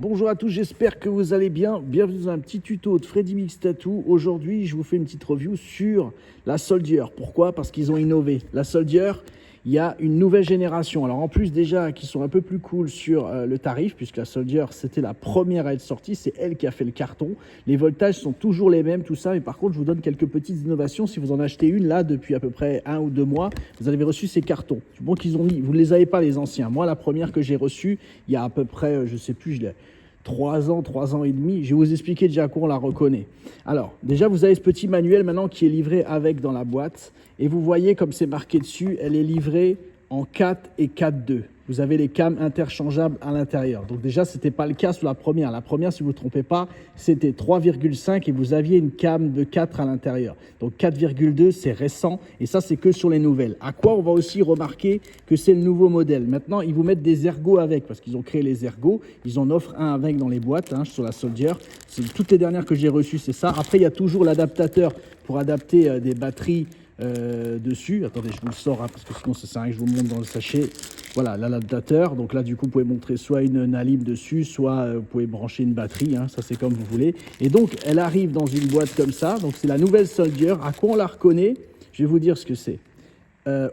Bonjour à tous, j'espère que vous allez bien. Bienvenue dans un petit tuto de Freddy Mix Tattoo. Aujourd'hui, je vous fais une petite review sur la Soldier. Pourquoi? Parce qu'ils ont innové. La Soldier, il y a une nouvelle génération. Alors en plus déjà, qui sont un peu plus cool sur le tarif, puisque la Soldier, c'était la première à être sortie. C'est elle qui a fait le carton. Les voltages sont toujours les mêmes, tout ça. Mais par contre, je vous donne quelques petites innovations. Si vous en achetez une là, depuis à peu près 1 ou 2 mois, vous avez reçu ces cartons. Bon qu'ils ont mis, vous ne les avez pas les anciens. Moi, la première que j'ai reçue, il y a à peu près, je ne sais plus, 3 ans et demi. Je vais vous expliquer déjà à quoi on la reconnaît. Alors, déjà, vous avez ce petit manuel maintenant qui est livré avec dans la boîte. Et vous voyez, comme c'est marqué dessus, elle est livrée en 4 et 4.2. Vous avez les cames interchangeables à l'intérieur. Donc déjà, ce n'était pas le cas sur la première. La première, si vous ne vous trompez pas, c'était 3,5 et vous aviez une cam de 4 à l'intérieur. Donc 4,2, c'est récent et ça, c'est que sur les nouvelles. À quoi on va aussi remarquer que c'est le nouveau modèle. Maintenant, ils vous mettent des ergots avec parce qu'ils ont créé les ergots. Ils en offrent un avec dans les boîtes sur la Soldier. Toutes les dernières que j'ai reçues, c'est ça. Après, il y a toujours l'adaptateur pour adapter des batteries dessus. Attendez, je vous le sors parce que sinon ça sert à rien que je vous montre dans le sachet. Voilà, l'adaptateur. Donc là, du coup, vous pouvez montrer soit une Nalim dessus, soit vous pouvez brancher une batterie. Ça, c'est comme vous voulez. Et donc, elle arrive dans une boîte comme ça. Donc, c'est la nouvelle Soldier. À quoi on la reconnaît? Je vais vous dire ce que c'est.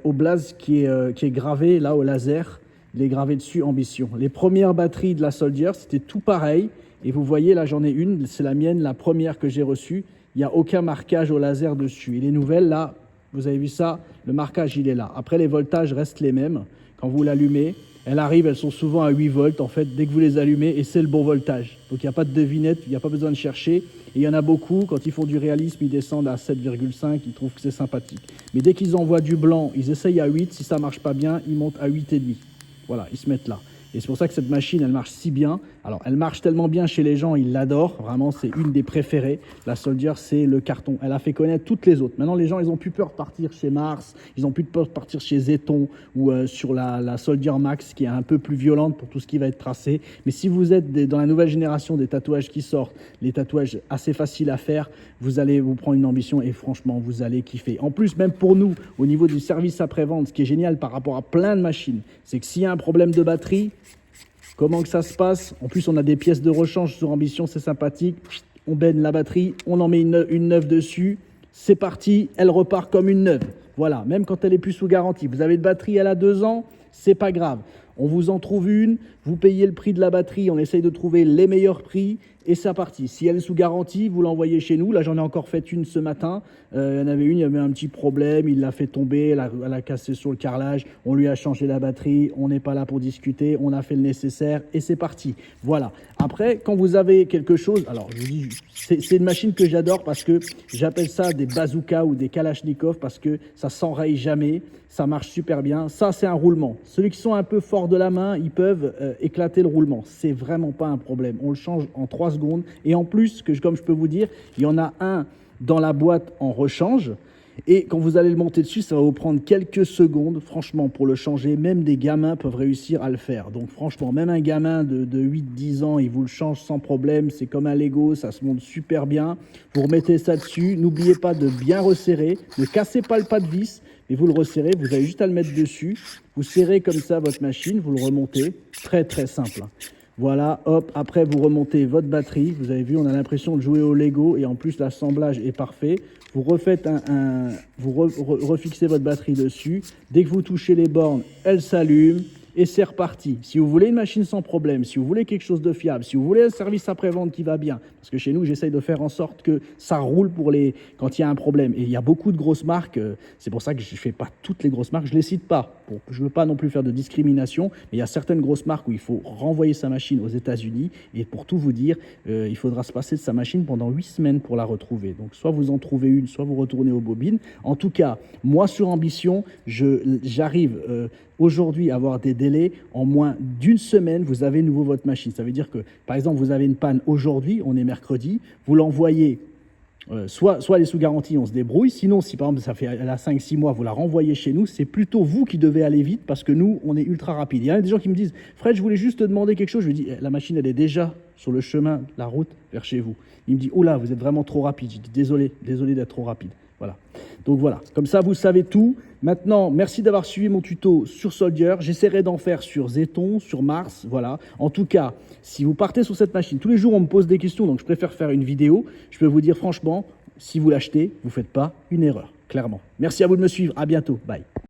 Au blaze qui est gravé là au laser. Il est gravé dessus Ambition. Les premières batteries de la Soldier, c'était tout pareil. Et vous voyez, là, j'en ai une. C'est la mienne, la première que j'ai reçue. Il n'y a aucun marquage au laser dessus. Et les nouvelles, là, vous avez vu ça, le marquage, il est là. Après, les voltages restent les mêmes. Quand vous l'allumez, elles arrivent, elles sont souvent à 8 volts, en fait, dès que vous les allumez, et c'est le bon voltage. Donc, il n'y a pas de devinette, il n'y a pas besoin de chercher. Et il y en a beaucoup, quand ils font du réalisme, ils descendent à 7,5, ils trouvent que c'est sympathique. Mais dès qu'ils envoient du blanc, ils essayent à 8. Si ça ne marche pas bien, ils montent à 8,5. Voilà, ils se mettent là. Et c'est pour ça que cette machine, elle marche si bien. Alors, elle marche tellement bien chez les gens, ils l'adorent. Vraiment, c'est une des préférées. La Soldier, c'est le carton. Elle a fait connaître toutes les autres. Maintenant, les gens, ils n'ont plus peur de partir chez Mars. Ils n'ont plus peur de partir chez Zeton ou sur la Soldier Max, qui est un peu plus violente pour tout ce qui va être tracé. Mais si vous êtes dans la nouvelle génération des tatouages qui sortent, les tatouages assez faciles à faire, vous allez vous prendre une Ambition et franchement, vous allez kiffer. En plus, même pour nous, au niveau du service après-vente, ce qui est génial par rapport à plein de machines, c'est que s'il y a un problème de batterie, comment que ça se passe? En plus, on a des pièces de rechange sur Ambition, c'est sympathique. On baigne la batterie, on en met une neuve dessus. C'est parti, elle repart comme une neuve. Voilà, même quand elle est plus sous garantie. Vous avez une batterie, elle a 2 ans, c'est pas grave. On vous en trouve une, vous payez le prix de la batterie, on essaye de trouver les meilleurs prix et c'est parti. Si elle est sous garantie, vous l'envoyez chez nous. Là, j'en ai encore fait une ce matin. Il y en avait une, il y avait un petit problème, il l'a fait tomber, elle a cassé sur le carrelage, on lui a changé la batterie, on n'est pas là pour discuter, on a fait le nécessaire et c'est parti. Voilà. Après, quand vous avez quelque chose, alors je vous dis, c'est une machine que j'adore parce que j'appelle ça des bazookas ou des kalachnikov parce que ça s'enraye jamais, ça marche super bien. Ça, c'est un roulement. Ceux qui sont un peu forts de la main, ils peuvent éclater le roulement. C'est vraiment pas un problème. On le change en 3 secondes. Et en plus, comme je peux vous dire, il y en a un dans la boîte en rechange. Et quand vous allez le monter dessus, ça va vous prendre quelques secondes. Franchement, pour le changer, même des gamins peuvent réussir à le faire. Donc franchement, même un gamin de 8-10 ans, il vous le change sans problème. C'est comme un Lego, ça se monte super bien. Vous remettez ça dessus. N'oubliez pas de bien resserrer. Ne cassez pas le pas de vis, mais vous le resserrez. Vous avez juste à le mettre dessus. Vous serrez comme ça votre machine, vous le remontez. Très, très simple. Voilà, hop, après vous remontez votre batterie. Vous avez vu, on a l'impression de jouer au Lego et en plus l'assemblage est parfait. Vous refaites vous refixez votre batterie dessus. Dès que vous touchez les bornes, elle s'allume et c'est reparti. Si vous voulez une machine sans problème, si vous voulez quelque chose de fiable, si vous voulez un service après-vente qui va bien, parce que chez nous, j'essaye de faire en sorte que ça roule quand il y a un problème. Et il y a beaucoup de grosses marques, c'est pour ça que je ne fais pas toutes les grosses marques, je ne les cite pas. Je ne veux pas non plus faire de discrimination, mais il y a certaines grosses marques où il faut renvoyer sa machine aux États-Unis. Et pour tout vous dire, il faudra se passer de sa machine pendant 8 semaines pour la retrouver. Donc soit vous en trouvez une, soit vous retournez aux bobines. En tout cas, moi sur Ambition, j'arrive aujourd'hui à avoir des délais en moins d'1 semaine, vous avez nouveau votre machine. Ça veut dire que, par exemple, vous avez une panne aujourd'hui, on est mercredi, vous l'envoyez, soit elle est sous garantie, on se débrouille. Sinon, si par exemple, elle a 5-6 mois, vous la renvoyez chez nous, c'est plutôt vous qui devez aller vite parce que nous, on est ultra rapide. Il y a des gens qui me disent, Fred, je voulais juste te demander quelque chose. Je lui dis, la machine, elle est déjà sur le chemin, la route vers chez vous. Il me dit, oh là, vous êtes vraiment trop rapide. Je dis, désolé d'être trop rapide. Voilà. Donc voilà, comme ça vous savez tout. Maintenant, merci d'avoir suivi mon tuto sur Soldier. J'essaierai d'en faire sur Zeton, sur Mars, voilà. En tout cas, si vous partez sur cette machine, tous les jours on me pose des questions, donc je préfère faire une vidéo. Je peux vous dire franchement, si vous l'achetez, vous ne faites pas une erreur, clairement. Merci à vous de me suivre, à bientôt, bye.